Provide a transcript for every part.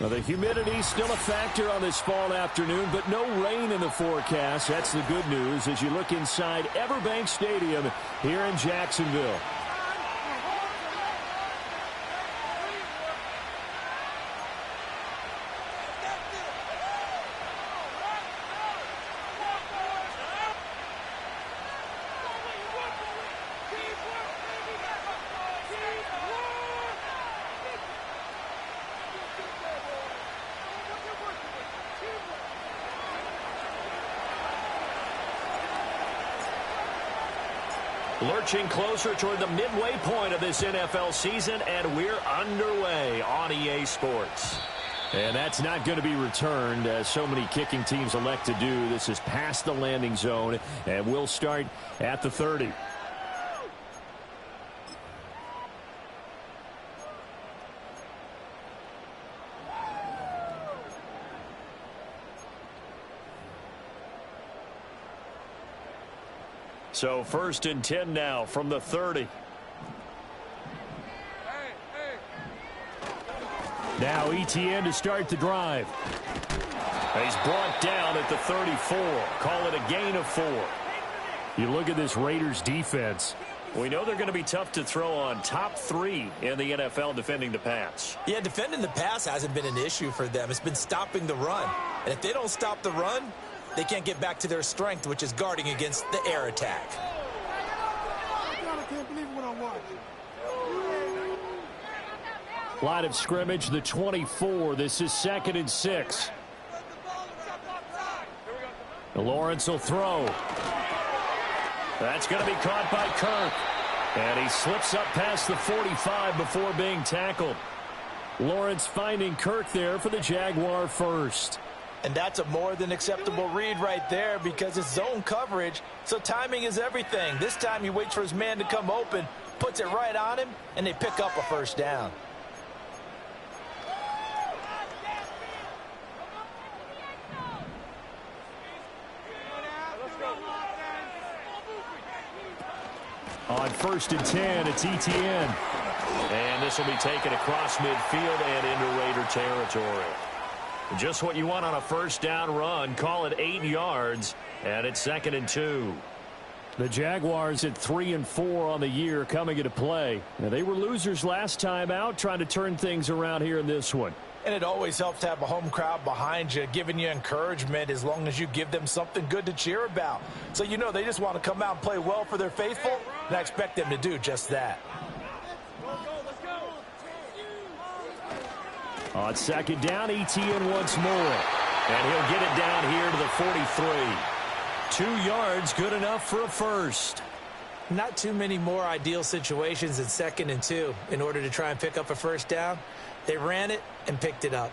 Well, the humidity still a factor on this fall afternoon, but no rain in the forecast. That's the good news as you look inside Everbank Stadium here in Jacksonville. Lurching closer toward the midway point of this NFL season, and we're underway on EA Sports. And that's not going to be returned, as so many kicking teams elect to do. This is past the landing zone, and we'll start at the 30. So 1st and 10 now from the 30. Now Etienne to start the drive. He's brought down at the 34. Call it a gain of 4. You look at this Raiders defense. We know they're going to be tough to throw on. Top 3 in the NFL defending the pass. Yeah, defending the pass hasn't been an issue for them. It's been stopping the run. And if they don't stop the run, they can't get back to their strength, which is guarding against the air attack. I can't believe what I'm watching. Line of scrimmage, the 24. This is 2nd and 6. Lawrence will throw. That's going to be caught by Kirk. And he slips up past the 45 before being tackled. Lawrence finding Kirk there for the Jaguar first. And that's a more than acceptable read right there because it's zone coverage, so timing is everything. This time he waits for his man to come open, puts it right on him, and they pick up a first down. On 1st and 10, it's Etienne. And this will be taken across midfield and into Raider territory. Just what you want on a first down run. Call it 8 yards, and it's 2nd and 2. The Jaguars at 3 and 4 on the year coming into play. Now, they were losers last time out, trying to turn things around here in this one. And it always helps to have a home crowd behind you, giving you encouragement as long as you give them something good to cheer about. So you know they just want to come out and play well for their faithful, and I expect them to do just that. On 2nd down, Etienne once more. And he'll get it down here to the 43. 2 yards, good enough for a first. Not too many more ideal situations in 2nd and 2 in order to try and pick up a first down. They ran it and picked it up.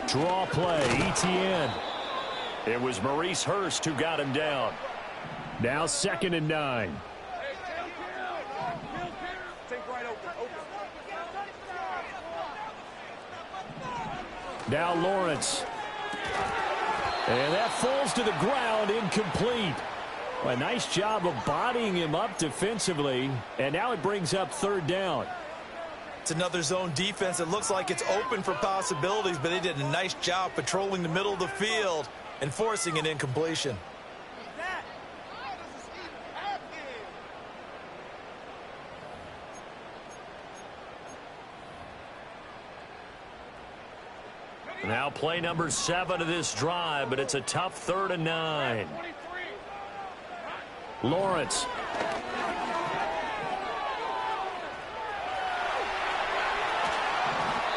Draw play, Etienne. It was Maurice Hurst who got him down. Now 2nd and 9. Now Lawrence. And that falls to the ground, incomplete. A nice job of bodying him up defensively. And now it brings up 3rd down. It's another zone defense. It looks like it's open for possibilities, but they did a nice job patrolling the middle of the field and forcing an incompletion. Now play number 7 of this drive, but it's a tough 3rd and 9. Lawrence.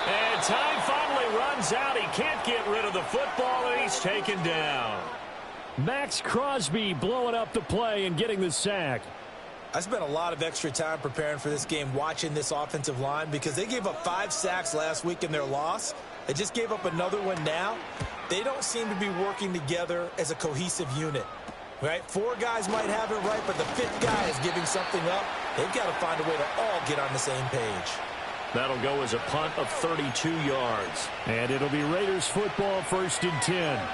And time finally runs out. He can't get rid of the football, and he's taken down. Max Crosby blowing up the play and getting the sack. I spent a lot of extra time preparing for this game, watching this offensive line, because they gave up 5 sacks last week in their loss. They just gave up another one now. They don't seem to be working together as a cohesive unit. Right? 4 guys might have it right, but the 5th guy is giving something up. They've got to find a way to all get on the same page. That'll go as a punt of 32 yards. And it'll be Raiders football, 1st and 10.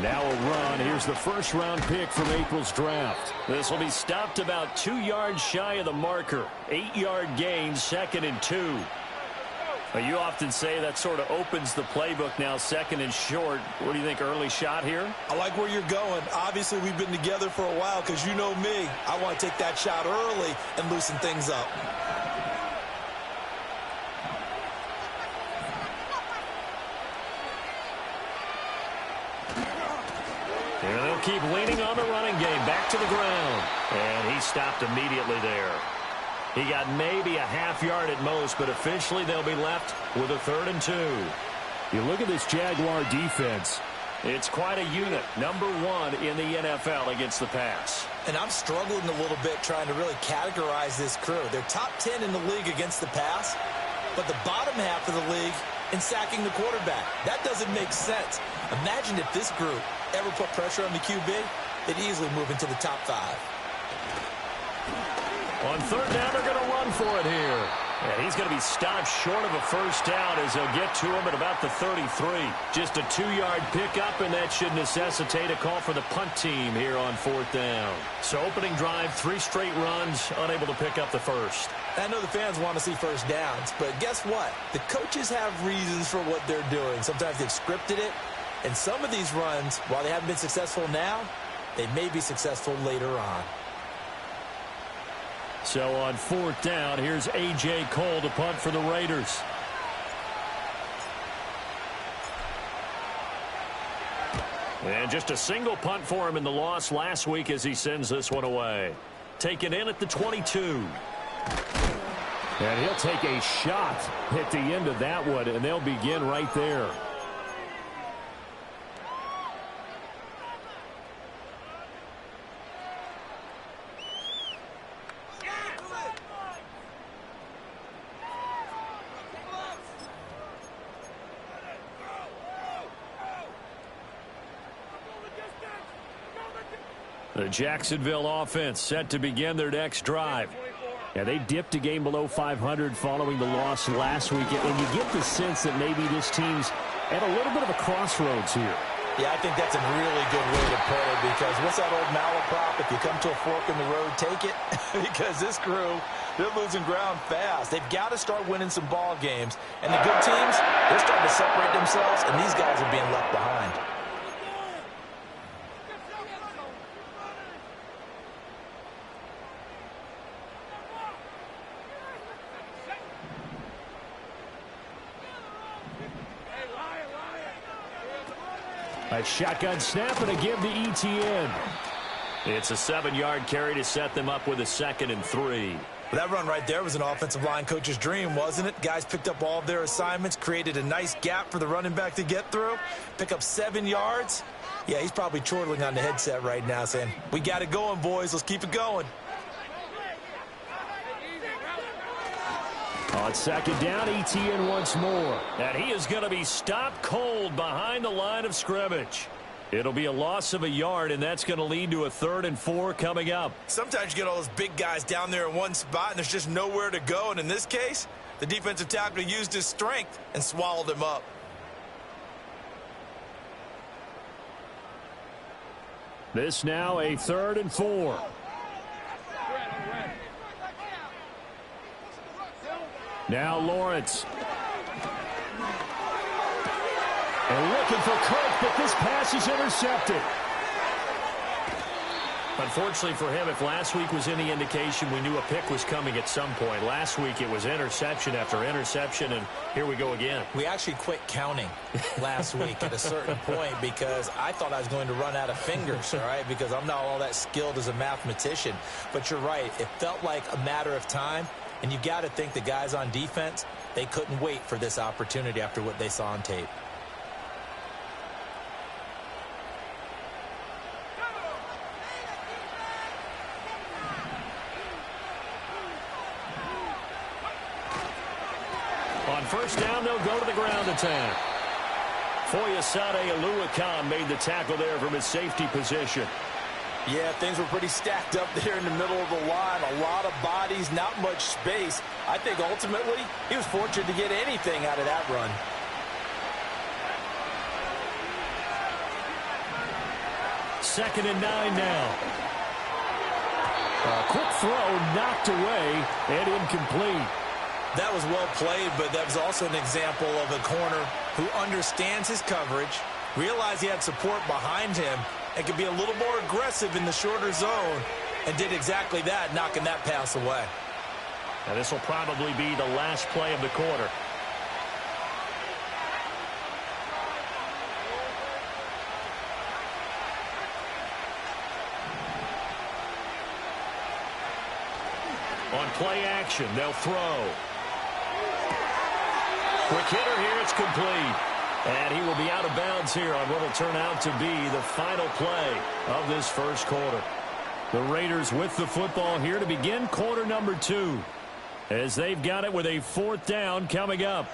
Now a run. Here's the first-round pick from April's draft. This will be stopped about 2 yards shy of the marker. 8-yard gain, 2nd and 2. Now, you often say that sort of opens the playbook now, 2nd and short. What do you think, early shot here? I like where you're going. Obviously, we've been together for a while because you know me. I want to take that shot early and loosen things up. And they'll keep leaning on the running game. Back to the ground. And he stopped immediately there. He got maybe a half yard at most, but officially they'll be left with a 3rd and 2. You look at this Jaguar defense. It's quite a unit. Number 1 in the NFL against the pass. And I'm struggling a little bit trying to really categorize this crew. They're top 10 in the league against the pass, but the bottom half of the league in sacking the quarterback. That doesn't make sense. Imagine if this group ever put pressure on the QB, they'd easily move into the top 5. On 3rd down, they're going to run for it here. And he's going to be stopped short of a first down as they'll get to him at about the 33. Just a 2-yard pickup, and that should necessitate a call for the punt team here on 4th down. So opening drive, 3 straight runs, unable to pick up the first. I know the fans want to see first downs, but guess what? The coaches have reasons for what they're doing. Sometimes they've scripted it, and some of these runs, while they haven't been successful now, they may be successful later on. So on 4th down, here's A.J. Cole to punt for the Raiders. And just a single punt for him in the loss last week as he sends this one away. Taken in at the 22. And he'll take a shot at the end of that one, and they'll begin right there. The Jacksonville offense set to begin their next drive. Yeah, they dipped a game below 500 following the loss last week, and you get the sense that maybe this team's at a little bit of a crossroads here. Yeah, I think that's a really good way to put it, because what's that old malaprop? If you come to a fork in the road, take it. Because this crew, they're losing ground fast. They've got to start winning some ball games. And the good teams, they're starting to separate themselves, and these guys are being left behind. A shotgun snap and a give to ETN. It's a 7-yard carry to set them up with a 2nd and 3. That run right there was an offensive line coach's dream, wasn't it? Guys picked up all of their assignments, created a nice gap for the running back to get through, pick up 7 yards. Yeah, he's probably chortling on the headset right now saying, we got it going, boys. Let's keep it going. On 2nd down, ETN once more. And he is going to be stopped cold behind the line of scrimmage. It'll be a loss of a yard, and that's going to lead to a 3rd and 4 coming up. Sometimes you get all those big guys down there in one spot, and there's just nowhere to go. And in this case, the defensive tackle used his strength and swallowed him up. This now a 3rd and 4. Now Lawrence. And looking for Kirk, but this pass is intercepted. Unfortunately for him, if last week was any indication, we knew a pick was coming at some point. Last week it was interception after interception, and here we go again. We actually quit counting last week at a certain point because I thought I was going to run out of fingers, all right, because I'm not all that skilled as a mathematician. But you're right. It felt like a matter of time, and you got to think the guys on defense, they couldn't wait for this opportunity after what they saw on tape. On first down, they'll go to the ground attack. Foyesade Oluwakan made the tackle there from his safety position. Yeah, things were pretty stacked up there in the middle of the line. A lot of bodies, not much space. I think ultimately he was fortunate to get anything out of that run. Second and 9 now. A quick throw knocked away and incomplete. That was well played, but that was also an example of a corner who understands his coverage, realized he had support behind him, and could be a little more aggressive in the shorter zone, and did exactly that, knocking that pass away. Now this will probably be the last play of the quarter. On play action, they'll throw. Quick hitter here, it's complete. And he will be out of bounds here on what will turn out to be the final play of this first quarter. The Raiders with the football here to begin quarter number 2. As they've got it with a 4th down coming up.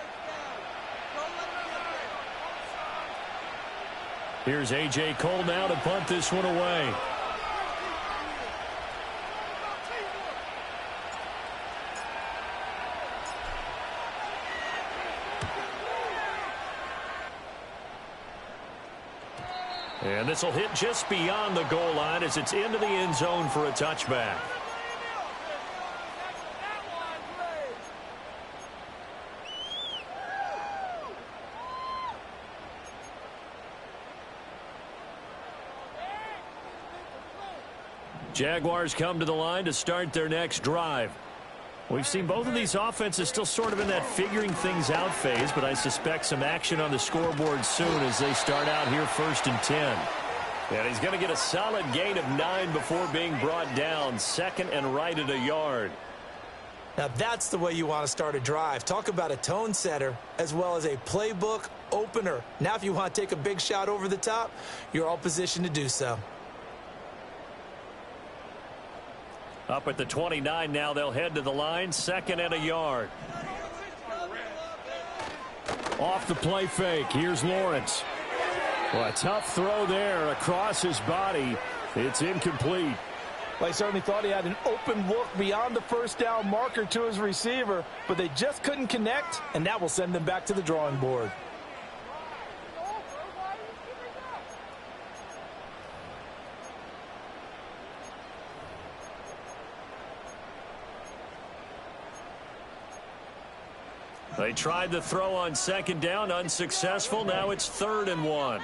Here's A.J. Cole now to punt this one away. And this will hit just beyond the goal line as it's into the end zone for a touchback. Jaguars come to the line to start their next drive. We've seen both of these offenses still sort of in that figuring things out phase, but I suspect some action on the scoreboard soon as they start out here 1st and 10. And he's going to get a solid gain of 9 before being brought down. 2nd and right at a yard. Now that's the way you want to start a drive. Talk about a tone setter as well as a playbook opener. Now if you want to take a big shot over the top, you're all positioned to do so. Up at the 29 now, they'll head to the line. 2nd and a yard. Off the play fake. Here's Lawrence. Well, a tough throw there across his body. It's incomplete. Well, he certainly thought he had an open look beyond the first down marker to his receiver, but they just couldn't connect, and that will send them back to the drawing board. They tried the throw on 2nd down, unsuccessful. Now it's 3rd and 1.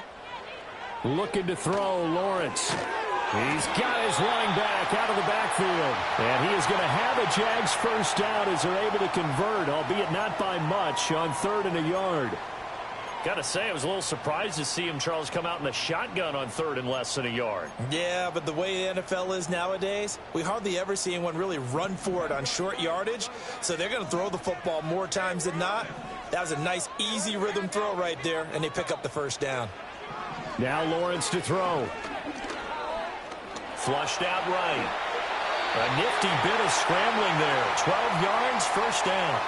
Looking to throw, Lawrence. He's got his running back out of the backfield. And he is going to have a Jags first down as they're able to convert, albeit not by much, on 3rd and a yard. Got to say, I was a little surprised to see him, Charles, come out in a shotgun on 3rd and less than a yard. Yeah, but the way the NFL is nowadays, we hardly ever see anyone really run for it on short yardage. So they're going to throw the football more times than not. That was a nice, easy rhythm throw right there, and they pick up the first down. Now Lawrence to throw. Flushed out right. A nifty bit of scrambling there. 12 yards, first down.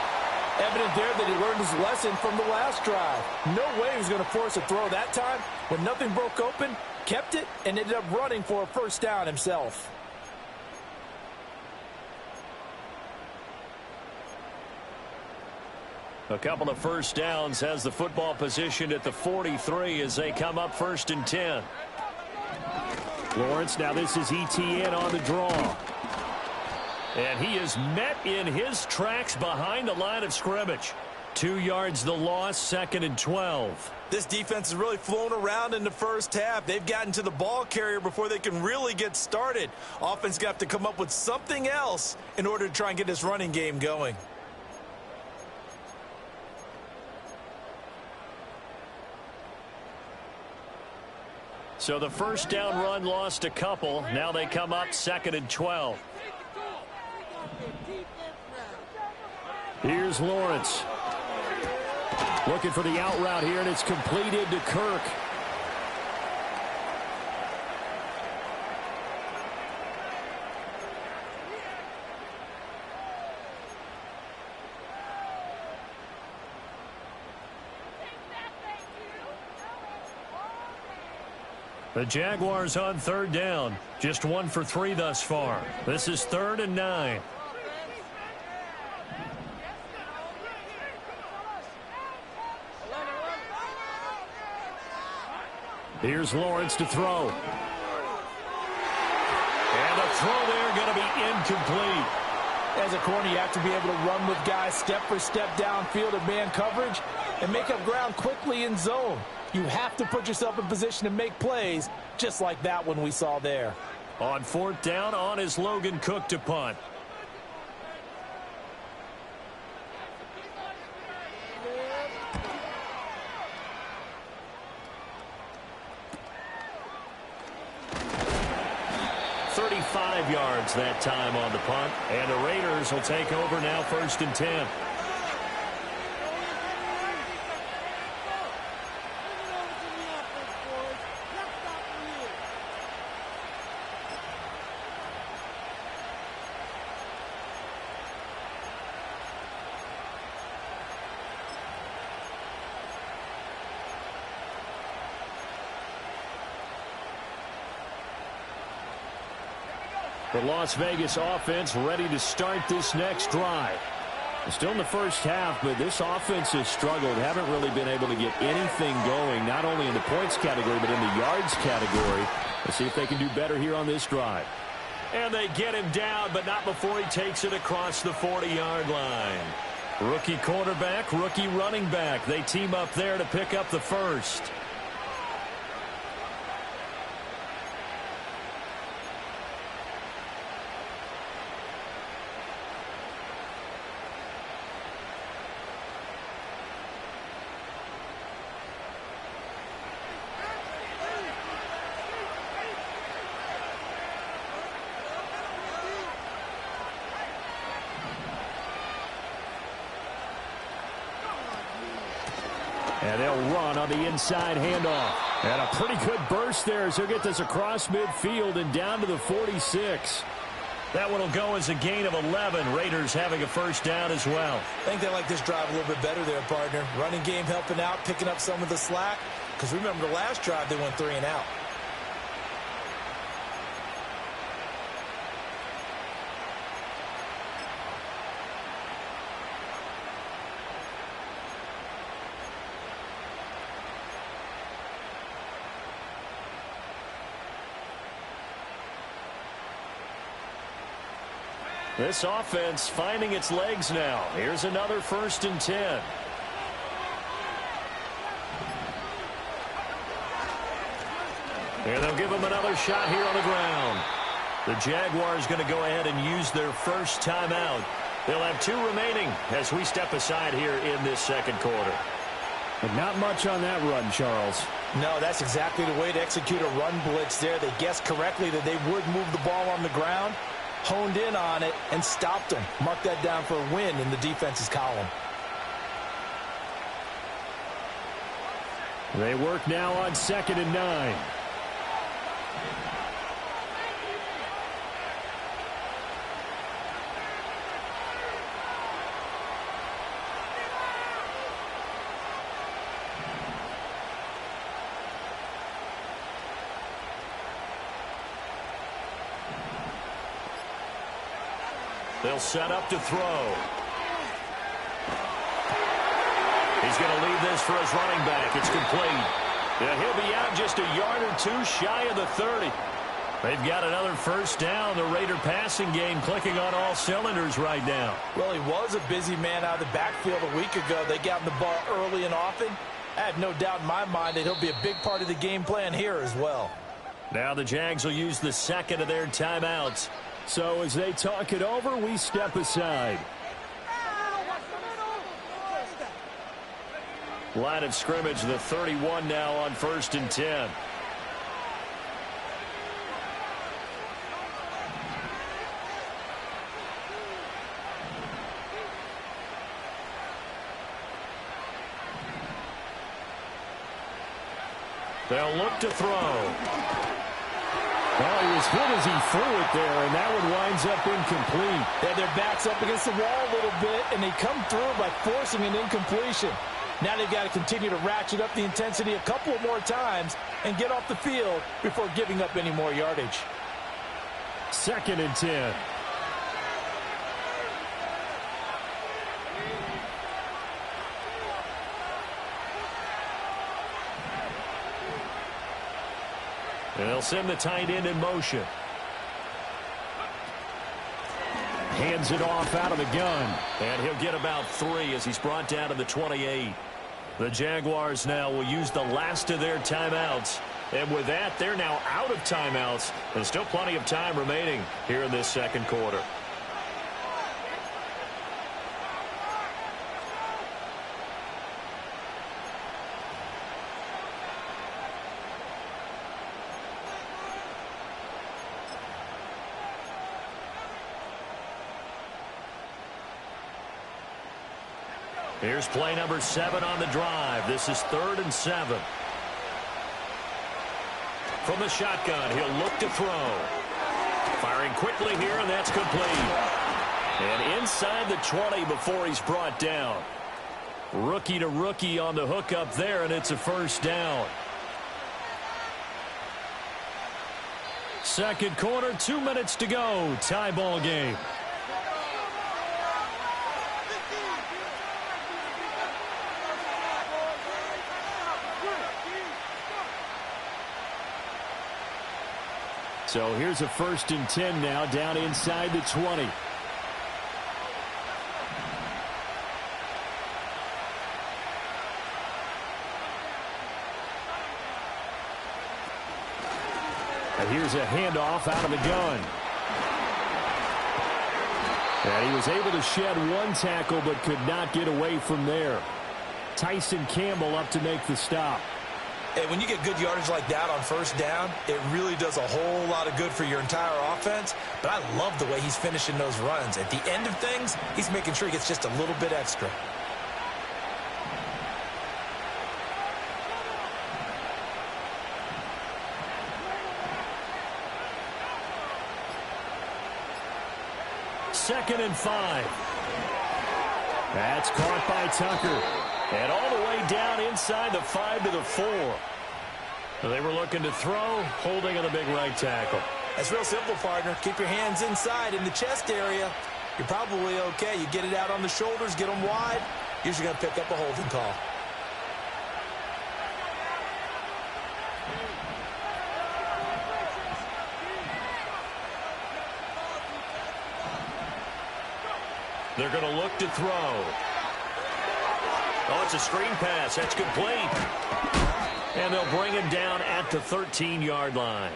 Evident there that he learned his lesson from the last drive. No way he was going to force a throw that time. When nothing broke open, kept it, and ended up running for a first down himself. A couple of first downs, has the football positioned at the 43 as they come up 1st and 10. Lawrence, now this is ETN on the draw. And he is met in his tracks behind the line of scrimmage. 2 yards the loss, 2nd and 12. This defense has really flown around in the first half. They've gotten to the ball carrier before they can really get started. Offense got to come up with something else in order to try and get this running game going. So the first down run lost a couple. Now they come up 2nd and 12. Here's Lawrence. Looking for the out route here, and it's completed to Kirk. The Jaguars on 3rd down. Just 1 for 3 thus far. This is 3rd and 9. Here's Lawrence to throw. And the throw there going to be incomplete. As a corner, you have to be able to run with guys step for step downfield in man coverage and make up ground quickly in zone. You have to put yourself in position to make plays, just like that one we saw there. On 4th down, on is Logan Cook to punt. Yards that time on the punt, and the Raiders will take over now, 1st and 10. The Las Vegas offense ready to start this next drive. Still in the first half, but this offense has struggled. Haven't really been able to get anything going, not only in the points category, but in the yards category. Let's see if they can do better here on this drive. And they get him down, but not before he takes it across the 40-yard line. Rookie quarterback, rookie running back. They team up there to pick up the first. And they'll run on the inside handoff. And a pretty good burst there as he'll get this across midfield and down to the 46. That one will go as a gain of 11. Raiders having a first down as well. I think they like this drive a little bit better there, partner. Running game helping out, picking up some of the slack. Because remember, the last drive they went 3 and out. This offense finding its legs now. Here's another 1st and 10. And they'll give him another shot here on the ground. The Jaguars going to go ahead and use their first timeout. They'll have 2 remaining as we step aside here in this 2nd quarter. But not much on that run, Charles. No, that's exactly the way to execute a run blitz there. They guessed correctly that they would move the ball on the ground, honed in on it, and stopped them. Mark that down for a win in the defense's column. They work now on 2nd and 9. They'll set up to throw. He's going to leave this for his running back. It's complete. And he'll be out just a yard or 2 shy of the 30. They've got another first down. The Raider passing game clicking on all cylinders right now. Well, he was a busy man out of the backfield a week ago. They got him the ball early and often. I have no doubt in my mind that he'll be a big part of the game plan here as well. Now the Jags will use the second of their timeouts. So as they talk it over, we step aside. Line of scrimmage, the 31 now on 1st and 10. They'll look to throw. Well, he was hit as he threw it there, and that one winds up incomplete. Yeah, their back's up against the wall a little bit, and they come through by forcing an incompletion. Now they've got to continue to ratchet up the intensity a couple more times and get off the field before giving up any more yardage. 2nd and 10. They'll send the tight end in motion. Hands it off out of the gun. And he'll get about 3 as he's brought down to the 28. The Jaguars now will use the last of their timeouts. And with that, they're now out of timeouts. There's still plenty of time remaining here in this second quarter. Here's play number 7 on the drive. This is 3rd and 7. From the shotgun, he'll look to throw. Firing quickly here, and that's complete. And inside the 20 before he's brought down. Rookie to rookie on the hook up there, and it's a first down. Second quarter, 2 minutes to go. Tie ball game. So here's a 1st and 10 now, down inside the 20. And here's a handoff out of the gun. And he was able to shed one tackle but could not get away from there. Tyson Campbell up to make the stop. Hey, when you get good yardage like that on first down, it really does a whole lot of good for your entire offense. But I love the way he's finishing those runs. At the end of things, he's making sure he gets just a little bit extra. Second and 5. That's caught by Tucker. And all the way down inside the 5 to the 4. They were looking to throw, holding on the big right tackle. That's real simple, partner. Keep your hands inside in the chest area. You're probably okay. You get it out on the shoulders, get them wide. Usually going to pick up a holding call. They're going to look to throw. Oh, it's a screen pass. That's complete. And they'll bring him down at the 13-yard line.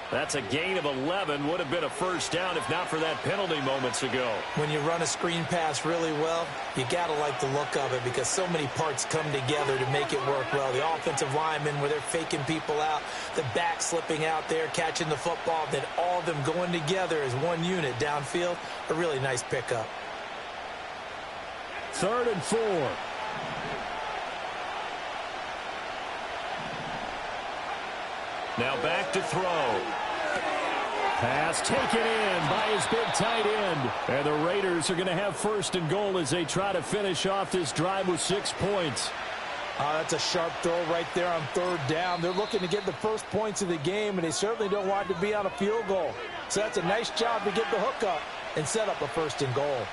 That's a gain of 11. Would have been a first down if not for that penalty moments ago. When you run a screen pass really well, you got to like the look of it because so many parts come together to make it work well. The offensive linemen where they're faking people out, the back slipping out there, catching the football, then all of them going together as one unit downfield. A really nice pickup. 3rd and 4. Now back to throw. Pass taken in by his big tight end. And the Raiders are going to have 1st and goal as they try to finish off this drive with 6 points. That's a sharp throw right there on 3rd down. They're looking to get the first points of the game, and they certainly don't want it to be on a field goal. So that's a nice job to get the hook up and set up a 1st and goal.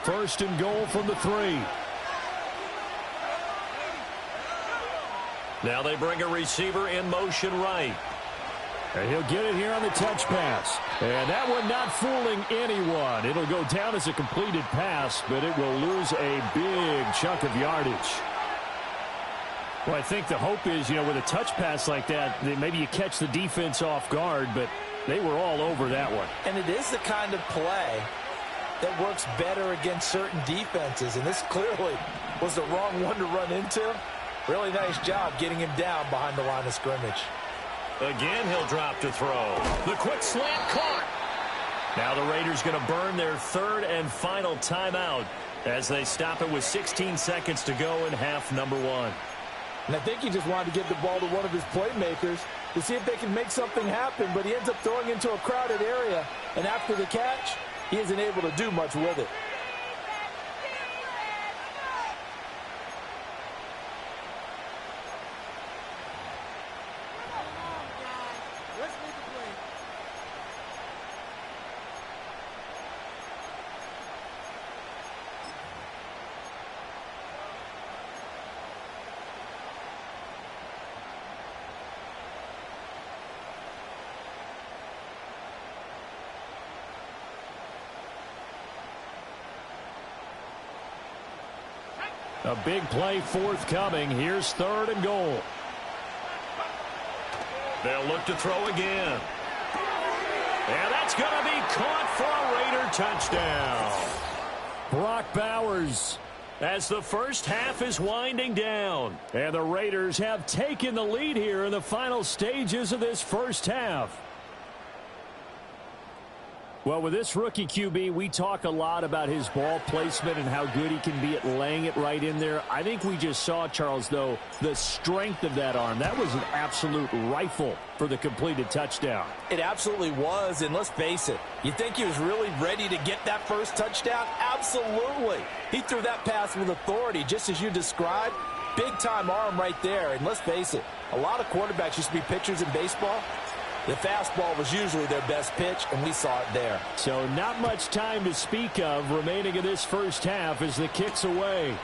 First and goal from the 3. Now they bring a receiver in motion right. And he'll get it here on the touch pass. And that one not fooling anyone. It'll go down as a completed pass, but it will lose a big chunk of yardage. Well, I think the hope is, with a touch pass like that, maybe you catch the defense off guard, but they were all over that one. And it is the kind of play that works better against certain defenses, and this clearly was the wrong one to run into. Really nice job getting him down behind the line of scrimmage. Again, he'll drop to throw. The quick slant caught. Now the Raiders going to burn their third and final timeout as they stop it with 16 seconds to go in half number 1. And I think he just wanted to give the ball to one of his playmakers to see if they can make something happen, but he ends up throwing into a crowded area, and after the catch, he isn't able to do much with it. A big play forthcoming. Here's third and goal. They'll look to throw again. And that's going to be caught for a Raider touchdown. Brock Bowers, as the first half is winding down. And the Raiders have taken the lead here in the final stages of this first half. Well, with this rookie QB, we talk a lot about his ball placement and how good he can be at laying it right in there. I think we just saw, Charles, though, the strength of that arm. That was an absolute rifle for the completed touchdown. It absolutely was, and let's face it, you think he was really ready to get that first touchdown? Absolutely. He threw that pass with authority, just as you described. Big-time arm right there, and let's face it, a lot of quarterbacks used to be pitchers in baseball. The fastball was usually their best pitch, and we saw it there. So not much time to speak of remaining in this first half as the kick's away.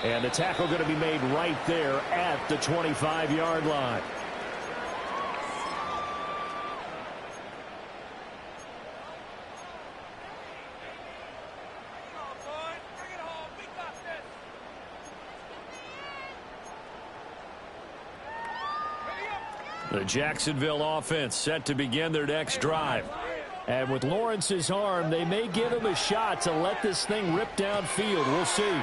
And the tackle going to be made right there at the 25-yard line. The Jacksonville offense set to begin their next drive. And with Lawrence's arm, they may give him a shot to let this thing rip downfield. We'll see.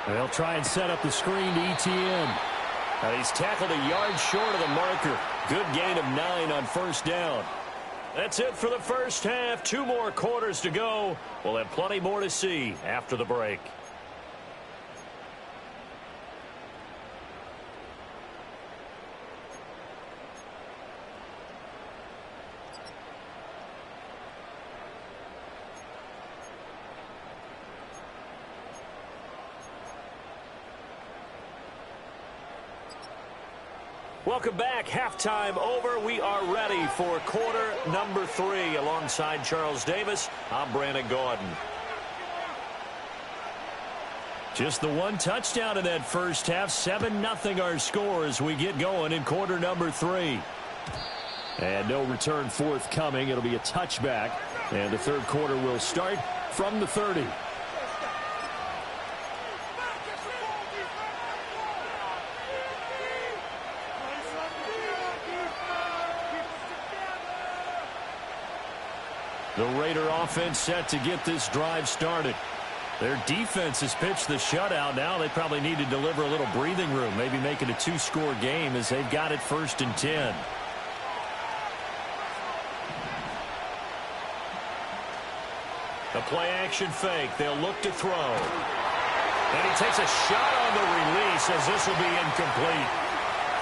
They'll try and set up the screen to ETN. He's tackled a yard short of the marker. Good gain of 9 on first down. That's it for the first half. 2 more quarters to go. We'll have plenty more to see after the break. Welcome back. Halftime over. We are ready for quarter number 3. Alongside Charles Davis, I'm Brandon Gaudin. Just the one touchdown in that first half. 7-0 our score as we get going in quarter number 3. And no return forthcoming. It'll be a touchback. And the third quarter will start from the 30. The Raider offense set to get this drive started. Their defense has pitched the shutout. Now they probably need to deliver a little breathing room, maybe make it a 2-score game as they've got it 1st and 10. The play-action fake. They'll look to throw. And he takes a shot on the release as this will be incomplete.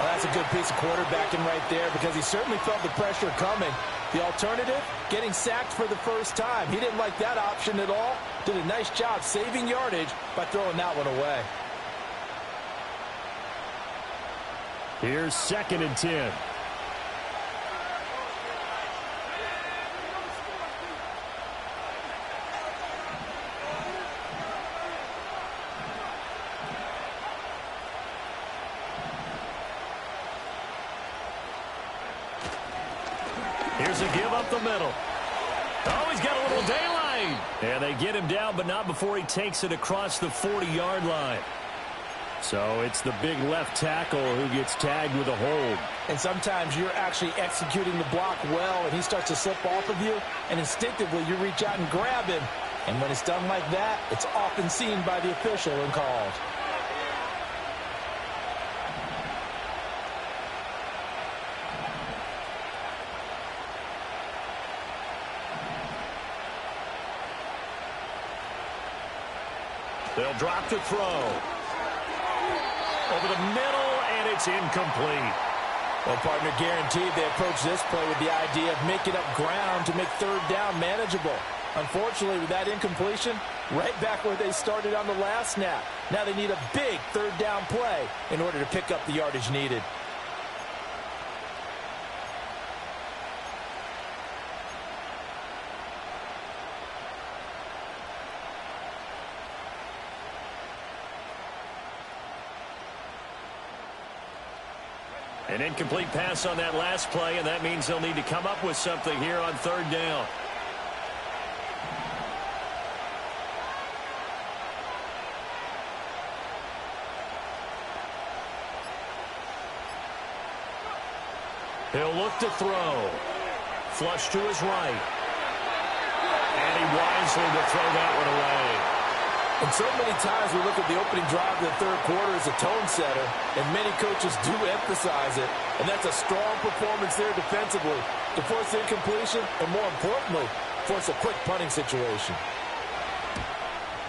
Well, that's a good piece of quarterbacking right there because he certainly felt the pressure coming. The alternative, getting sacked for the first time. He didn't like that option at all. Did a nice job saving yardage by throwing that one away. Here's 2nd and 10. Here's a give up the middle. Oh, he's got a little daylight. And they get him down, but not before he takes it across the 40-yard line. So it's the big left tackle who gets tagged with a hold. And sometimes you're actually executing the block well, and he starts to slip off of you, and instinctively you reach out and grab him. And when it's done like that, it's often seen by the official and called. They'll drop to throw. Over the middle, and it's incomplete. Well, partner, guaranteed they approach this play with the idea of making up ground to make third down manageable. Unfortunately, with that incompletion, right back where they started on the last snap. Now they need a big third down play in order to pick up the yardage needed. An incomplete pass on that last play, and that means they'll need to come up with something here on third down. He'll look to throw. Flush to his right. And he wisely to throw that one away. And so many times we look at the opening drive of the third quarter as a tone setter, and many coaches do emphasize it. And that's a strong performance there defensively to force incompletion and, more importantly, force a quick punting situation.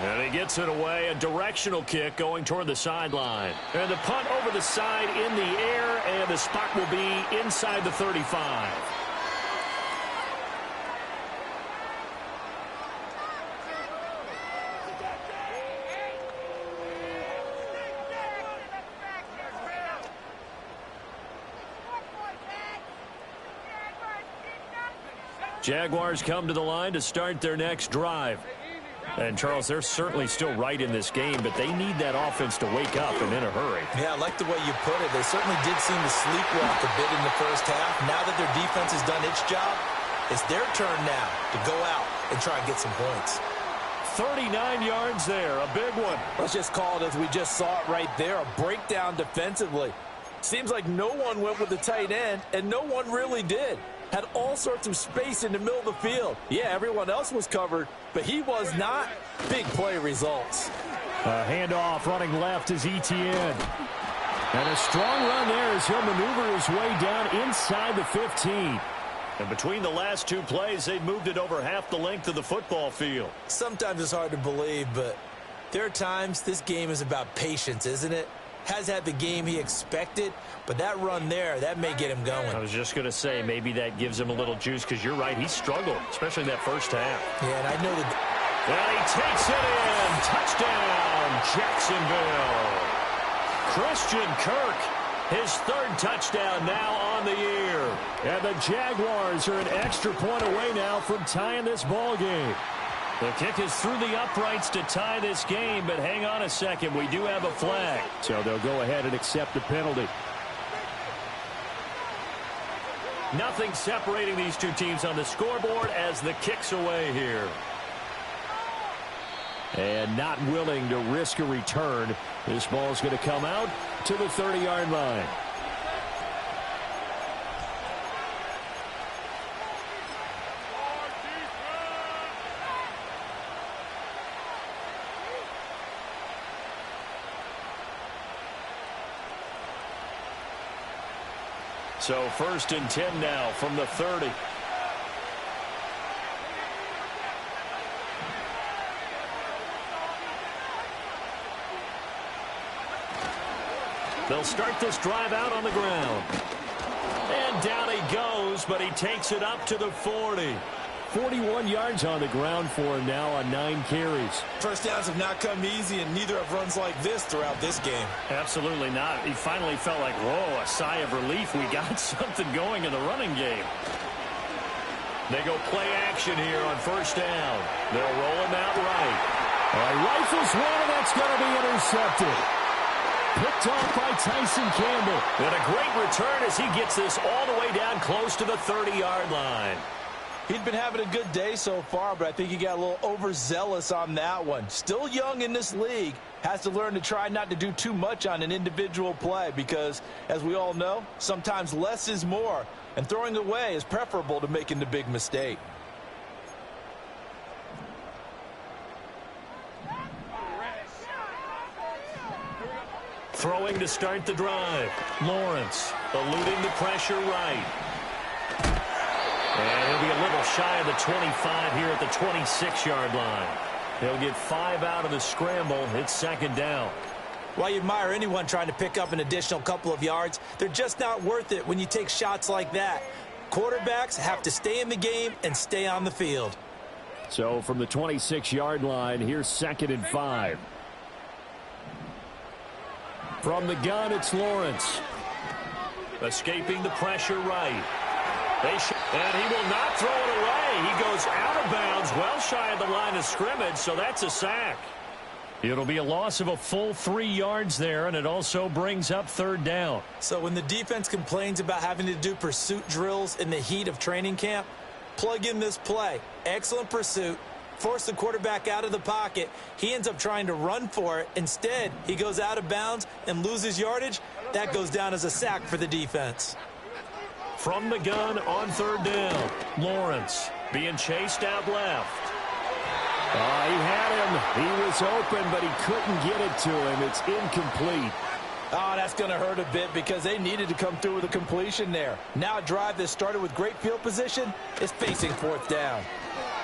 And he gets it away, a directional kick going toward the sideline. And the punt over the side in the air, and the spot will be inside the 35. Jaguars come to the line to start their next drive. And, Charles, they're certainly still right in this game, but they need that offense to wake up and in a hurry. Yeah, I like the way you put it. They certainly did seem to sleepwalk a bit in the first half. Now that their defense has done its job, it's their turn now to go out and try and get some points. 39 yards there, a big one. Let's just call it as we just saw it right there, a breakdown defensively. Seems like no one went with the tight end, and no one really did. Had all sorts of space in the middle of the field. Yeah, everyone else was covered, but he was not. Big play results. Handoff running left is Etienne. And a strong run there as he'll maneuver his way down inside the 15. And between the last two plays, they moved it over half the length of the football field. Sometimes it's hard to believe, but there are times this game is about patience, isn't it? Has had the game he expected, but that run there, that may get him going. I was just going to say, maybe that gives him a little juice, because you're right, he struggled, especially that first half. Yeah, and I know that. And he takes it in. Touchdown, Jacksonville. Christian Kirk, his third touchdown now on the year. And the Jaguars are an extra point away now from tying this ball game. The kick is through the uprights to tie this game, but hang on a second. We do have a flag. So they'll go ahead and accept the penalty. Nothing separating these two teams on the scoreboard as the kick's away here. And not willing to risk a return. This ball's going to come out to the 30-yard line. So 1st and 10 now from the 30. They'll start this drive out on the ground. And down he goes, but he takes it up to the 40. 41 yards on the ground for him now on 9 carries. First downs have not come easy, and neither have runs like this throughout this game. Absolutely not. He finally felt like, whoa, a sigh of relief. We got something going in the running game. They go play action here on 1st down. They'll roll him out right. Rifles one, and that's going to be intercepted. picked off by Tyson Campbell. And a great return as he gets this all the way down close to the 30-yard line. He'd been having a good day so far, but I think he got a little overzealous on that one. Still young in this league. Has to learn to try not to do too much on an individual play because, as we all know, sometimes less is more. And throwing away is preferable to making the big mistake. Throwing to start the drive. Lawrence eluding the pressure right. And he'll be a little shy of the 25 here at the 26-yard line. He'll get 5 out of the scramble. It's second down. While you admire anyone trying to pick up an additional couple of yards, they're just not worth it when you take shots like that. Quarterbacks have to stay in the game and stay on the field. So from the 26-yard line, here's 2nd and 5. From the gun, it's Lawrence. Escaping the pressure right. And he will not throw it away. He goes out of bounds, well shy of the line of scrimmage, so that's a sack. It'll be a loss of a full 3 yards there, and it also brings up 3rd down. So when the defense complains about having to do pursuit drills in the heat of training camp, plug in this play. Excellent pursuit. Force the quarterback out of the pocket. He ends up trying to run for it. Instead, he goes out of bounds and loses yardage. That goes down as a sack for the defense. From the gun on 3rd down, Lawrence being chased out left. He had him. He was open, but he couldn't get it to him. It's incomplete. Oh, that's going to hurt a bit because they needed to come through with a completion there. Now a drive that started with great field position is facing 4th down.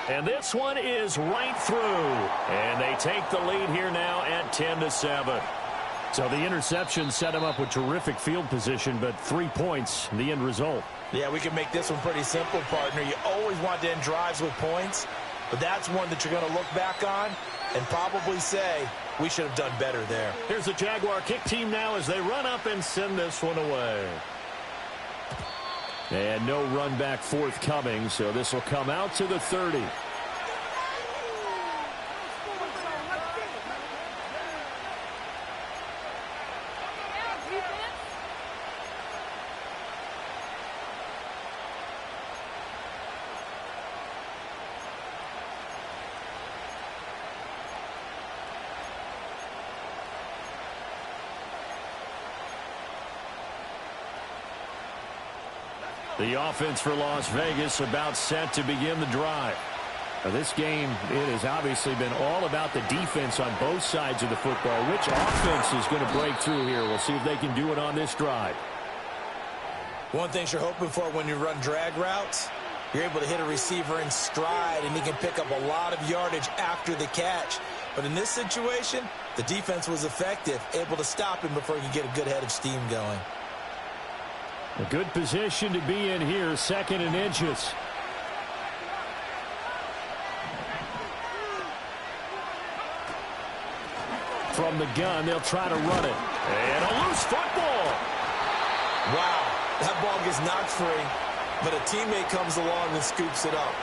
And this one is right through. And they take the lead here now at 10-7. So the interception set him up with terrific field position, but 3 points, the end result. Yeah, we can make this one pretty simple, partner. You always want to end drives with points, but that's one that you're going to look back on and probably say, we should have done better there. Here's the Jaguar kick team now as they run up and send this one away. And no run back forthcoming, so this will come out to the 30. The offense for Las Vegas about set to begin the drive. Now this game, it has obviously been all about the defense on both sides of the football. Which offense is going to break through here? We'll see if they can do it on this drive. One thing you're hoping for when you run drag routes, you're able to hit a receiver in stride, and he can pick up a lot of yardage after the catch. But in this situation, the defense was effective, able to stop him before he could get a good head of steam going. A good position to be in here, 2nd and inches. From the gun, they'll try to run it. And a loose football. Wow, that ball gets knocked free, but a teammate comes along and scoops it up.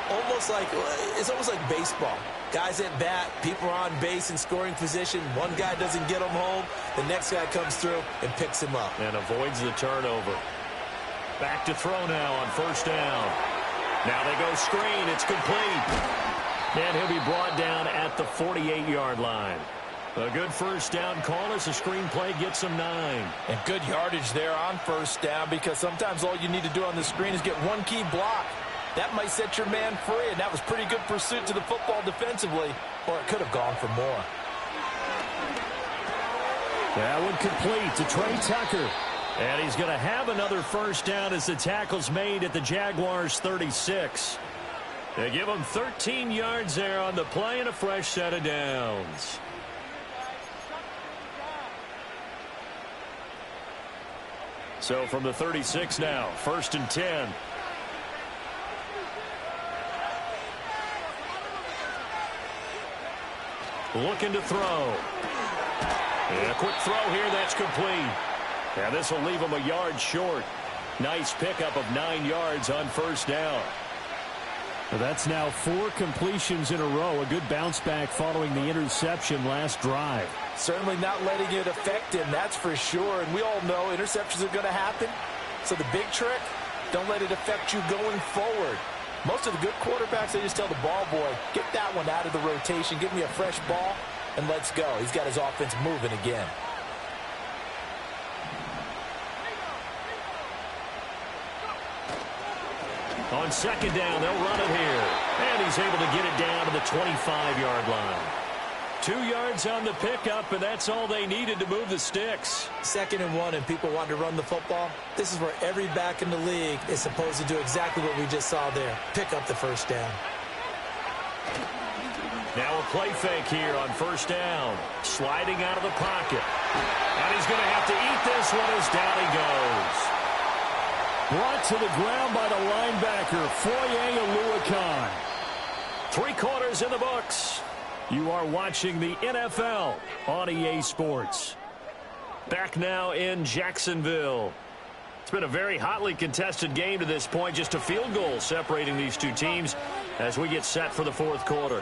It's almost like baseball. Guys at bat, people are on base in scoring position. One guy doesn't get him home. The next guy comes through and picks him up. And avoids the turnover. Back to throw now on 1st down. Now they go screen. It's complete. And he'll be brought down at the 48-yard line. A good 1st down call as the screen play gets him 9. And good yardage there on 1st down because sometimes all you need to do on the screen is get one key block. That might set your man free, and that was pretty good pursuit to the football defensively, or it could have gone for more. That one complete to Trey Tucker. And he's going to have another 1st down as the tackle's made at the Jaguars' 36. They give him 13 yards there on the play and a fresh set of downs. So from the 36 now, 1st and 10. Looking to throw. And a quick throw here, that's complete. And this will leave him a yard short. Nice pickup of 9 yards on 1st down. Well, that's now 4 completions in a row. A good bounce back following the interception last drive. Certainly not letting it affect him, that's for sure. And we all know interceptions are going to happen. So the big trick, don't let it affect you going forward. Most of the good quarterbacks, they just tell the ball boy, get that one out of the rotation, give me a fresh ball, and let's go. He's got his offense moving again. On second down, they'll run it here. And he's able to get it down to the 25-yard line. 2 yards on the pickup, and that's all they needed to move the sticks. 2nd and 1, and people want to run the football. This is where every back in the league is supposed to do exactly what we just saw there. Pick up the first down. Now a play fake here on first down. Sliding out of the pocket. And he's going to have to eat this one as down he goes. Brought to the ground by the linebacker, Foye Oluokun. 3 quarters in the books. You are watching the NFL on EA Sports. Back now in Jacksonville. It's been a very hotly contested game to this point. Just a field goal separating these two teams as we get set for the 4th quarter.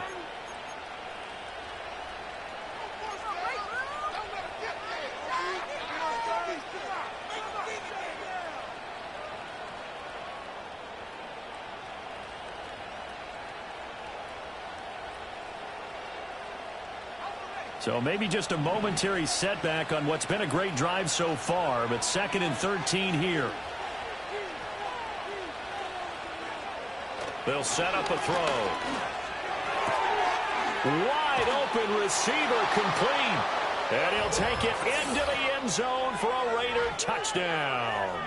So maybe just a momentary setback on what's been a great drive so far, but 2nd and 13 here. They'll set up a throw. Wide open receiver complete. And he'll take it into the end zone for a Raider touchdown.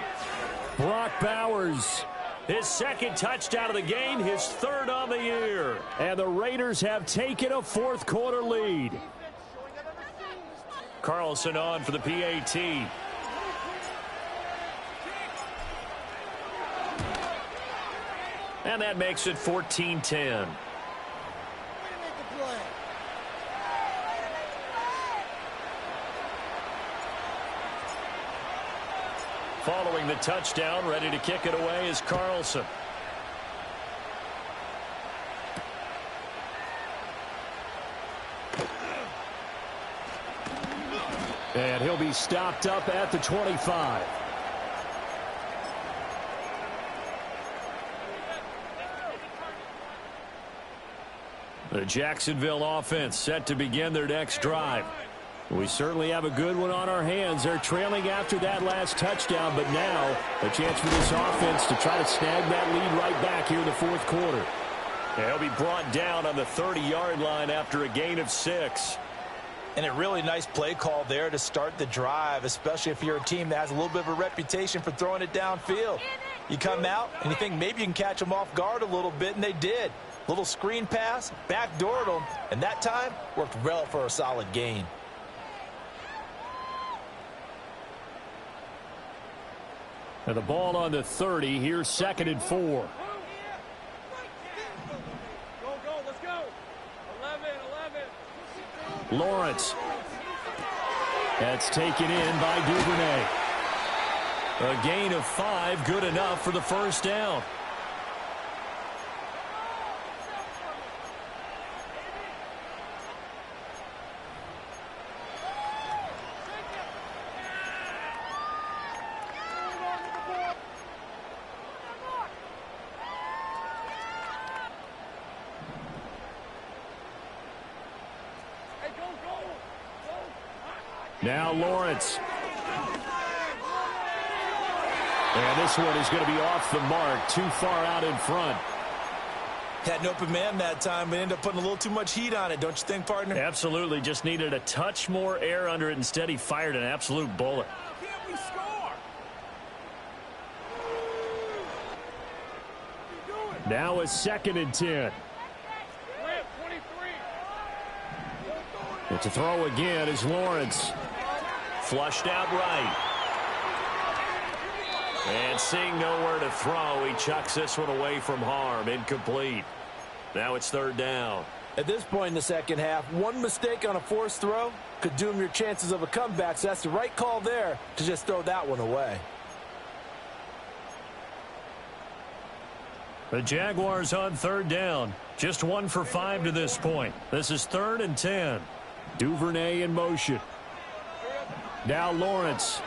Brock Bowers, his 2nd touchdown of the game, his 3rd on the year. And the Raiders have taken a 4th quarter lead. Carlson on for the PAT. And that makes it 14-10. Following the touchdown, ready to kick it away is Carlson. And he'll be stopped up at the 25. The Jacksonville offense set to begin their next drive. We certainly have a good one on our hands. They're trailing after that last touchdown, but now a chance for this offense to try to snag that lead right back here in the 4th quarter. And he'll be brought down on the 30-yard line after a gain of 6. And a really nice play call there to start the drive, especially if you're a team that has a little bit of a reputation for throwing it downfield. You come out and you think maybe you can catch them off guard a little bit, and they did. Little screen pass, backdoored them, and that time worked well for a solid gain. And the ball on the 30, here's 2nd and 4. Lawrence. That's taken in by Duvernay. A gain of 5, good enough for the first down. Now Lawrence. And this one is going to be off the mark, too far out in front. Had an open man that time, but ended up putting a little too much heat on it, don't you think, partner? Absolutely. Just needed a touch more air under it. Instead, he fired an absolute bullet. How can't we score? Now a 2nd and 10. And to throw again is Lawrence. Flushed out right. And seeing nowhere to throw, he chucks this one away from harm. Incomplete. Now it's 3rd down. At this point in the second half, one mistake on a forced throw could doom your chances of a comeback, so that's the right call there to just throw that one away. The Jaguars on 3rd down. Just 1 for 5 to this point. This is 3rd and 10. Duvernay in motion. Now Lawrence.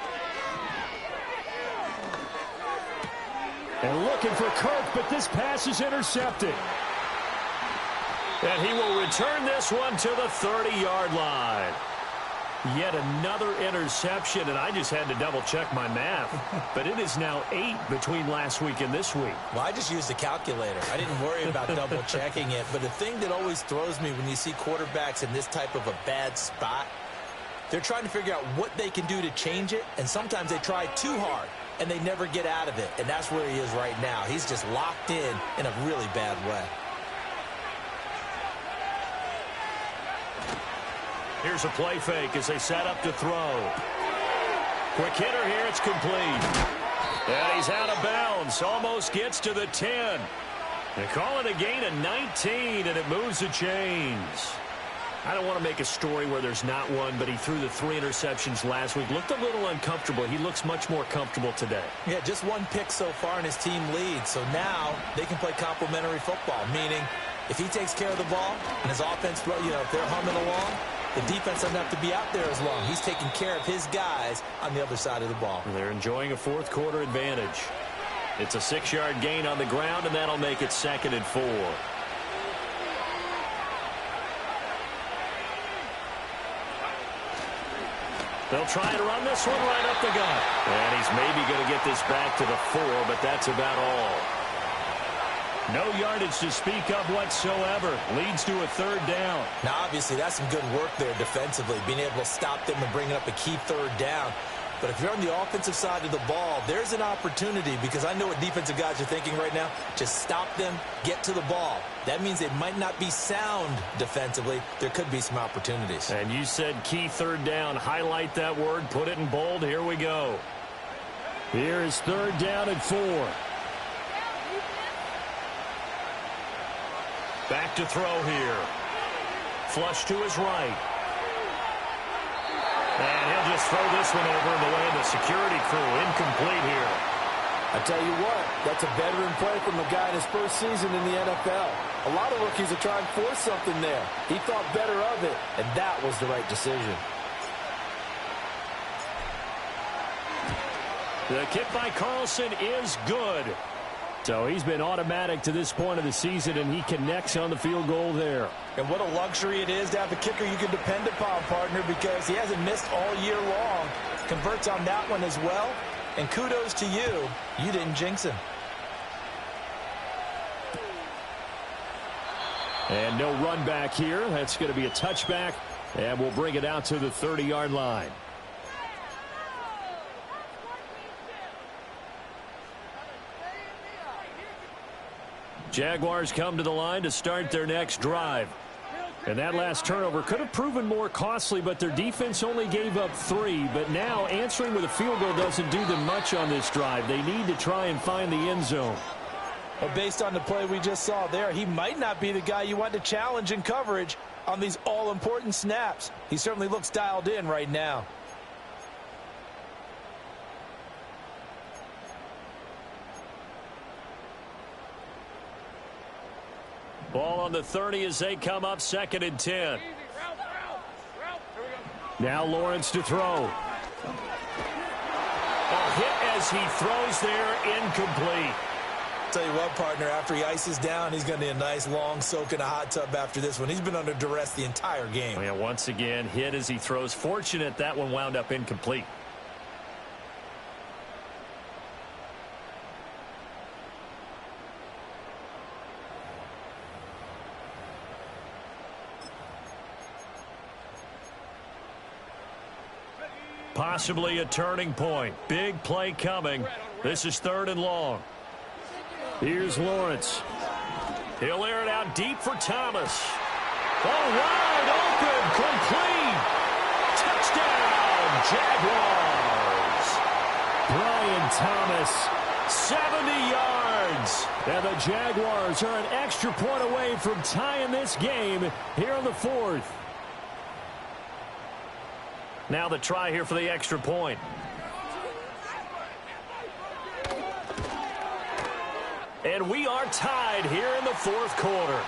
And looking for Kirk, but this pass is intercepted. And he will return this one to the 30-yard line. Yet another interception, and I just had to double-check my math. But it is now 8 between last week and this week. Well, I just used a calculator. I didn't worry about double-checking it. But the thing that always throws me when you see quarterbacks in this type of a bad spot, they're trying to figure out what they can do to change it, and sometimes they try too hard, and they never get out of it. And that's where he is right now. He's just locked in a really bad way. Here's a play fake as they set up to throw. Quick hitter here, it's complete. And he's out of bounds, almost gets to the 10. They call it a gain of 19, and it moves the chains. I don't want to make a story where there's not one, but he threw the 3 interceptions last week. Looked a little uncomfortable. He looks much more comfortable today. Yeah, just 1 pick so far, and his team leads. So now they can play complementary football, meaning if he takes care of the ball and his offense, if they're humming along, the defense doesn't have to be out there as long. He's taking care of his guys on the other side of the ball. They're enjoying a fourth-quarter advantage. It's a 6-yard gain on the ground, and that'll make it 2nd and 4. They'll try to run this one right up the gut. And he's maybe going to get this back to the 4, but that's about all. No yardage to speak of whatsoever. Leads to a 3rd down. Now, obviously, that's some good work there defensively, being able to stop them and bringing up a key 3rd down. But if you're on the offensive side of the ball, there's an opportunity, because I know what defensive guys are thinking right now. Just stop them, get to the ball. That means they might not be sound defensively. There could be some opportunities. And you said key 3rd down. Highlight that word. Put it in bold. Here we go. Here is 3rd down and 4. Back to throw here. Flush to his right. And he'll just throw this one over in the way of the security crew. Incomplete here. I tell you what, that's a veteran play from a guy in his first season in the NFL. A lot of rookies are trying to force something there. He thought better of it, and that was the right decision. The kick by Carlson is good. So he's been automatic to this point of the season, and he connects on the field goal there. And what a luxury it is to have a kicker you can depend upon, partner, because he hasn't missed all year long. Converts on that one as well. And kudos to you. You didn't jinx him. And no run back here. That's going to be a touchback, and we'll bring it out to the 30-yard line. Jaguars come to the line to start their next drive. And that last turnover could have proven more costly, but their defense only gave up 3. But now answering with a field goal doesn't do them much on this drive. They need to try and find the end zone. Well, based on the play we just saw there, he might not be the guy you want to challenge in coverage on these all-important snaps. He certainly looks dialed in right now. Ball on the 30 as they come up 2nd and 10. Now Lawrence to throw. A hit as he throws there, incomplete. Tell you what, partner, after he ices down, he's going to need a nice long soak in a hot tub after this one. He's been under duress the entire game. Yeah, once again, hit as he throws. Fortunate that one wound up incomplete. Possibly a turning point. Big play coming. This is 3rd and long. Here's Lawrence. He'll air it out deep for Thomas. Oh, wide open, complete. Touchdown, Jaguars. Brian Thomas, 70 yards. And the Jaguars are an extra point away from tying this game here in the 4th. Now the try here for the extra point. And we are tied here in the 4th quarter.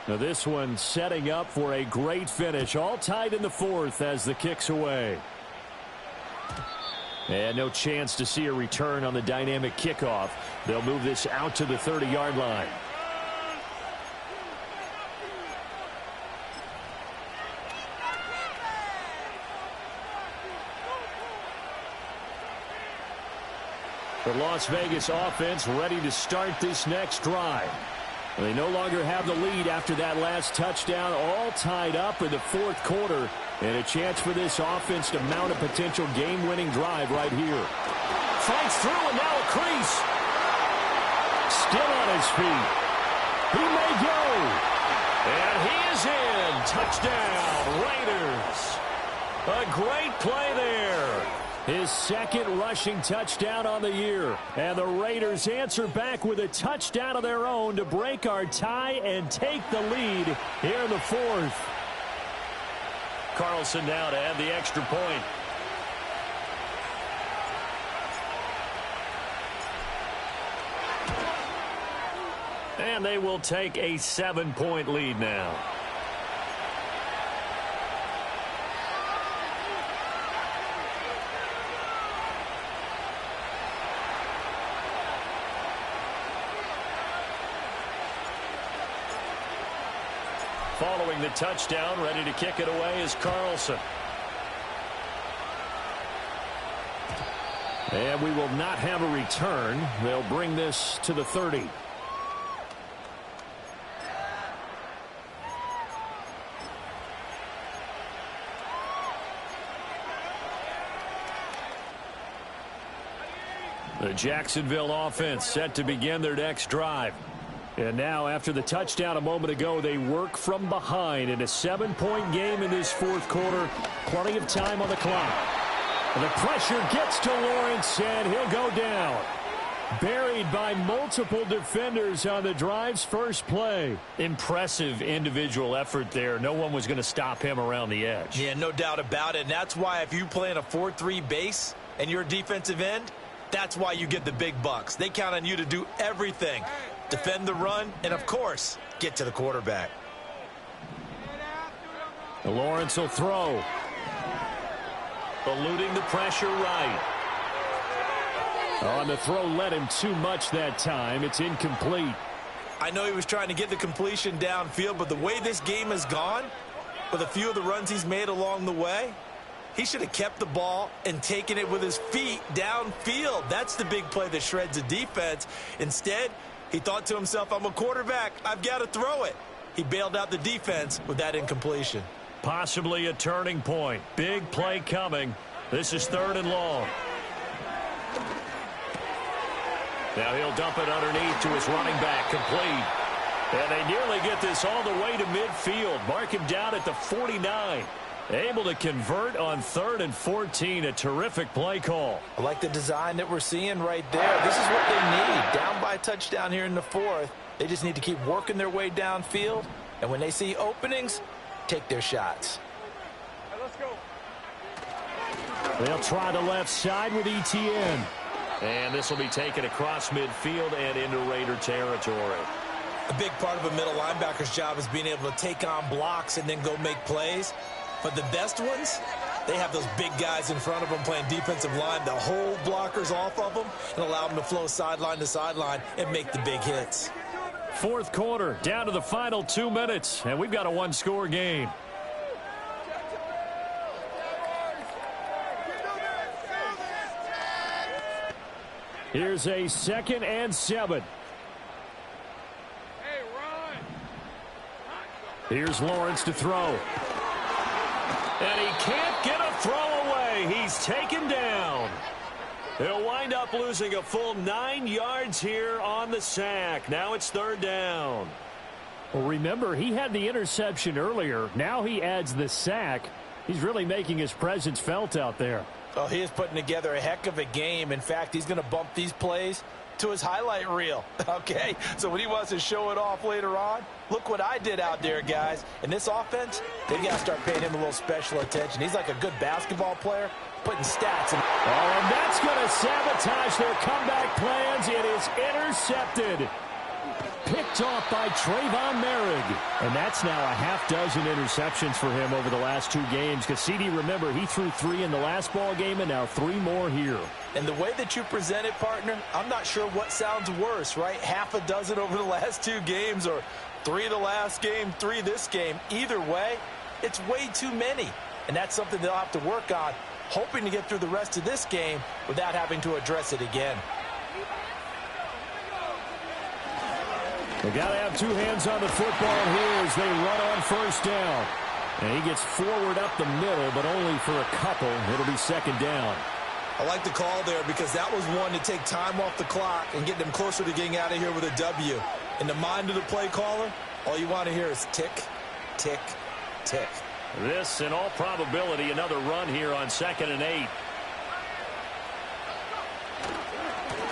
Now this one setting up for a great finish. All tied in the fourth as the kick's away. And no chance to see a return on the dynamic kickoff. They'll move this out to the 30-yard line. The Las Vegas offense ready to start this next drive. They no longer have the lead after that last touchdown, all tied up in the fourth quarter, and a chance for this offense to mount a potential game-winning drive right here. Fights through, and now a crease. Still on his feet. He may go. And he is in. Touchdown, Raiders. A great play there. His second rushing touchdown on the year. And the Raiders answer back with a touchdown of their own to break our tie and take the lead here in the fourth. Carlson now to add the extra point. And they will take a 7-point lead now. Following the touchdown, ready to kick it away is Carlson. And we will not have a return. They'll bring this to the 30. The Jacksonville offense set to begin their next drive. And now, after the touchdown a moment ago, they work from behind in a 7-point game in this fourth quarter. Plenty of time on the clock. And the pressure gets to Lawrence, and he'll go down. Buried by multiple defenders on the drive's first play. Impressive individual effort there. No one was going to stop him around the edge. Yeah, no doubt about it. And that's why if you play in a 4-3 base and you're a defensive end, that's why you get the big bucks. They count on you to do everything. Defend the run, and, of course, get to the quarterback. Lawrence will throw. Eluding the pressure right. On the throw led him too much that time. It's incomplete. I know he was trying to get the completion downfield, but the way this game has gone, with a few of the runs he's made along the way, he should have kept the ball and taken it with his feet downfield. That's the big play that shreds a defense. Instead, he thought to himself, I'm a quarterback. I've got to throw it. He bailed out the defense with that incompletion. Possibly a turning point. Big play coming. This is 3rd and long. Now he'll dump it underneath to his running back, complete. And they nearly get this all the way to midfield. Mark him down at the 49. Able to convert on 3rd and 14. A terrific play call. I like the design that we're seeing right there. This is what they need. Down by a touchdown here in the fourth. They just need to keep working their way downfield. And when they see openings, take their shots. Let's go. They'll try the left side with ETN. And this will be taken across midfield and into Raider territory. A big part of a middle linebacker's job is being able to take on blocks and then go make plays. But the best ones, they have those big guys in front of them playing defensive line that hold blockers off of them and allow them to flow sideline to sideline and make the big hits. Fourth quarter, down to the final 2 minutes, and we've got a one-score game. Here's a 2nd and 7. Here's Lawrence to throw. And he can't get a throw away. He's taken down. He'll wind up losing a full 9 yards here on the sack. Now it's 3rd down. Well, remember, he had the interception earlier. Now he adds the sack. He's really making his presence felt out there. Oh, he is putting together a heck of a game. In fact, he's going to bump these plays to his highlight reel. Okay, so when he wants to show it off later on, look what I did out there, guys. In this offense, they've got to start paying him a little special attention. He's like a good basketball player, putting stats in. Oh, and that's going to sabotage their comeback plans. It is intercepted. picked off by Trayvon Merrick. And that's now a half dozen interceptions for him over the last 2 games. Because, CD, remember, he threw 3 in the last ball game and now 3 more here. And the way that you present it, partner, I'm not sure what sounds worse, right? Half a dozen over the last 2 games or 3 the last game, 3 this game. Either way, it's way too many. And that's something they'll have to work on, hoping to get through the rest of this game without having to address it again. They got to have 2 hands on the football here as they run on first down. And he gets forward up the middle, but only for a couple. It'll be second down. I like the call there because that was one to take time off the clock and get them closer to getting out of here with a W. In the mind of the play caller, all you want to hear is tick, tick, tick. This, in all probability, another run here on 2nd and 8.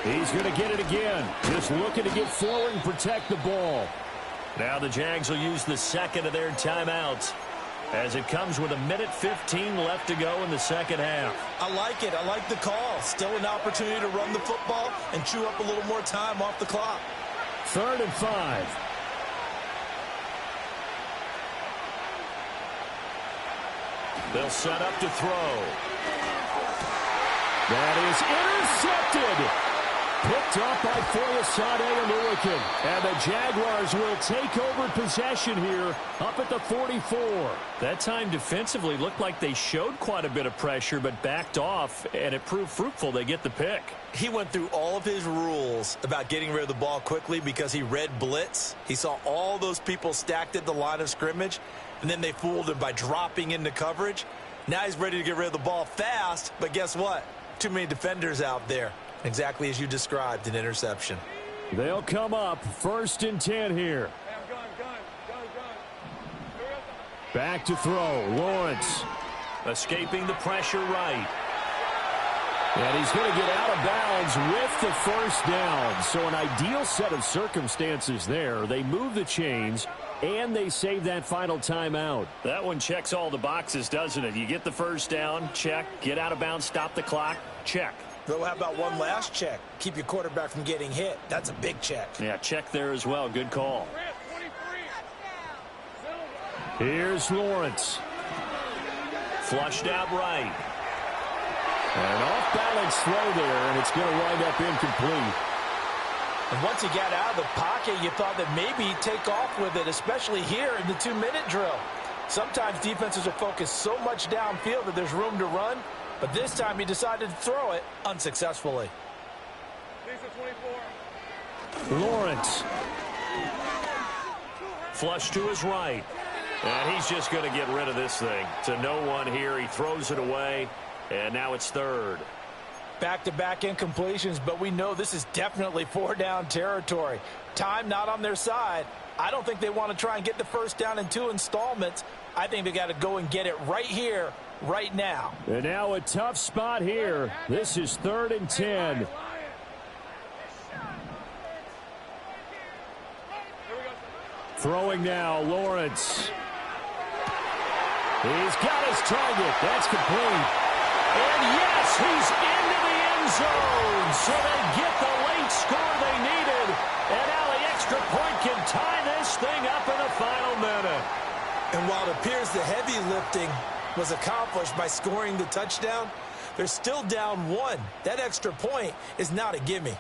He's going to get it again. Just looking to get forward and protect the ball. Now the Jags will use the second of their timeouts as it comes with 1:15 left to go in the second half. I like it. I like the call. Still an opportunity to run the football and chew up a little more time off the clock. 3rd and 5. They'll set up to throw. That is intercepted. Picked up by Foyesade Aluakin. And the Jaguars will take over possession here up at the 44. That time defensively looked like they showed quite a bit of pressure but backed off, and it proved fruitful. They get the pick. He went through all of his rules about getting rid of the ball quickly because he read blitz. He saw all those people stacked at the line of scrimmage, and then they fooled him by dropping into coverage. Now he's ready to get rid of the ball fast, but guess what? Too many defenders out there. Exactly as you described, an interception. They'll come up 1st and 10 here. Back to throw. Lawrence. Escaping the pressure right. And he's going to get out of bounds with the first down. So an ideal set of circumstances there. They move the chains, and they save that final timeout. That one checks all the boxes, doesn't it? You get the first down, check. Get out of bounds, stop the clock, check. But how about one last check? Keep your quarterback from getting hit. That's a big check. Yeah, check there as well. Good call. Here's Lawrence. Flushed out right. An off-balance throw there, and it's going to wind up incomplete. And once he got out of the pocket, you thought that maybe he'd take off with it, especially here in the 2-minute drill. Sometimes defenses will focus so much downfield that there's room to run, but this time he decided to throw it unsuccessfully. Lawrence. Flush to his right. And he's just going to get rid of this thing. To no one here. He throws it away, and now it's 3rd. Back-to-back incompletions, but we know this is definitely 4-down territory. Time not on their side. I don't think they want to try and get the first down in 2 installments. I think they got to go and get it right here, right now. And now a tough spot here. This is 3rd and 10. Throwing now, Lawrence. He's got his target. That's complete. And yes, he's into the end zone. So they get the late score they needed. And now the extra point can tie this thing up in the final minute. And while it appears the heavy lifting was accomplished by scoring the touchdown, they're still down 1. That extra point is not a gimme.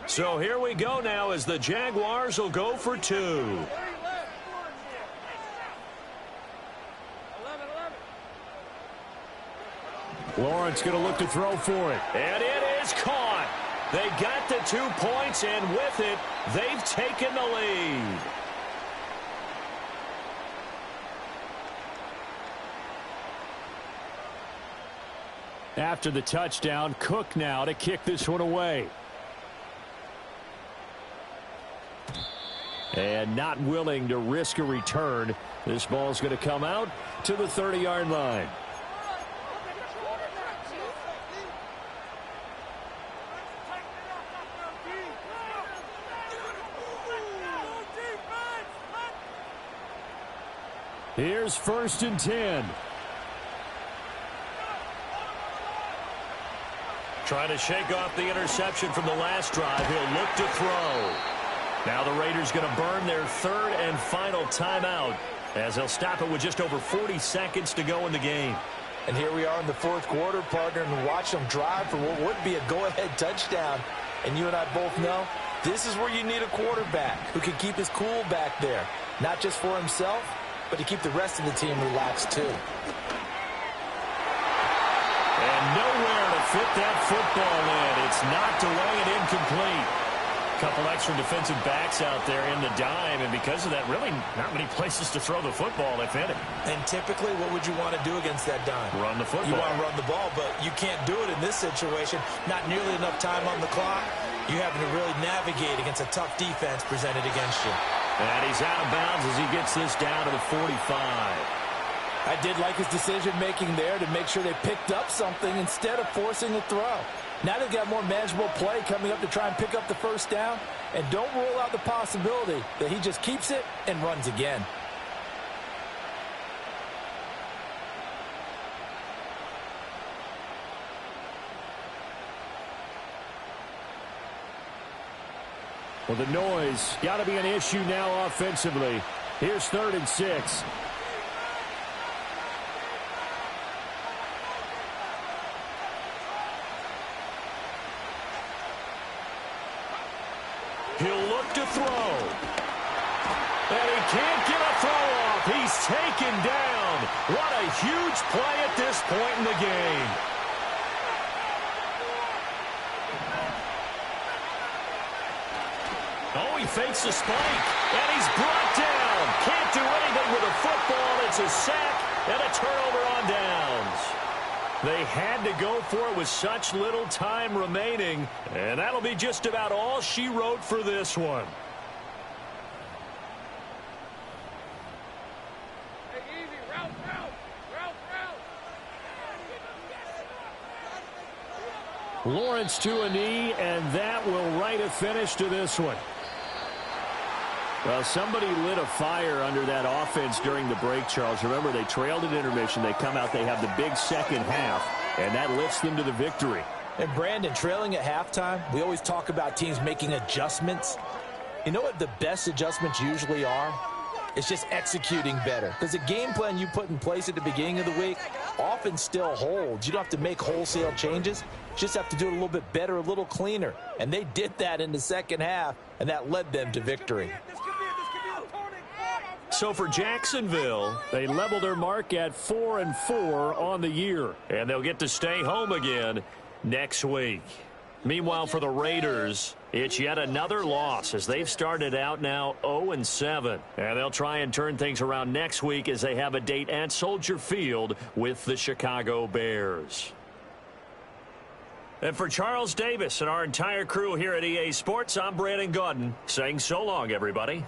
So here we go now as the Jaguars will go for 2. Lawrence going to look to throw for it. And it is caught. They got the 2 points, and with it, they've taken the lead. After the touchdown, Cook now to kick this one away. And not willing to risk a return. This ball's going to come out to the 30-yard line. Here's 1st and 10. Trying to shake off the interception from the last drive. He'll look to throw. Now the Raiders going to burn their 3rd and final timeout as they'll stop it with just over 40 seconds to go in the game. And here we are in the 4th quarter, partner, and watch them drive for what would be a go-ahead touchdown. And you and I both know this is where you need a quarterback who can keep his cool back there, not just for himself, but to keep the rest of the team relaxed too. And nowhere to fit that football in. It's knocked away and incomplete. Couple extra defensive backs out there in the dime, and because of that, really not many places to throw the football, if any. And typically, what would you want to do against that dime? Run the football. You want to run the ball, but you can't do it in this situation. Not nearly enough time on the clock. You're having to really navigate against a tough defense presented against you. And he's out of bounds as he gets this down to the 45. I did like his decision-making there to make sure they picked up something instead of forcing a throw. Now they've got more manageable play coming up to try and pick up the 1st down. And don't rule out the possibility that he just keeps it and runs again. Well, the noise got to be an issue now offensively. Here's 3rd and 6. He'll look to throw. And he can't get a throw off. He's taken down. What a huge play at this point in the game. Oh, he fakes the spike. And he's brought down. Can't do anything with a football. It's a sack and a turnover on downs. They had to go for it with such little time remaining, and that'll be just about all she wrote for this one. Hey, easy. Route. Lawrence to a knee, and that will write a finish to this one. Well, somebody lit a fire under that offense during the break, Charles. Remember, they trailed at intermission. They come out, they have the big second half, and that lifts them to the victory. And Brandon, trailing at halftime, we always talk about teams making adjustments. You know what the best adjustments usually are? It's just executing better. Because the game plan you put in place at the beginning of the week often still holds. You don't have to make wholesale changes. You just have to do it a little bit better, a little cleaner. And they did that in the second half, and that led them to victory. So for Jacksonville, they level their mark at 4-4 on the year, and they'll get to stay home again next week. Meanwhile, for the Raiders, it's yet another loss as they've started out now 0-7. And they'll try and turn things around next week as they have a date at Soldier Field with the Chicago Bears. And for Charles Davis and our entire crew here at EA Sports, I'm Brandon Gaudin saying so long, everybody.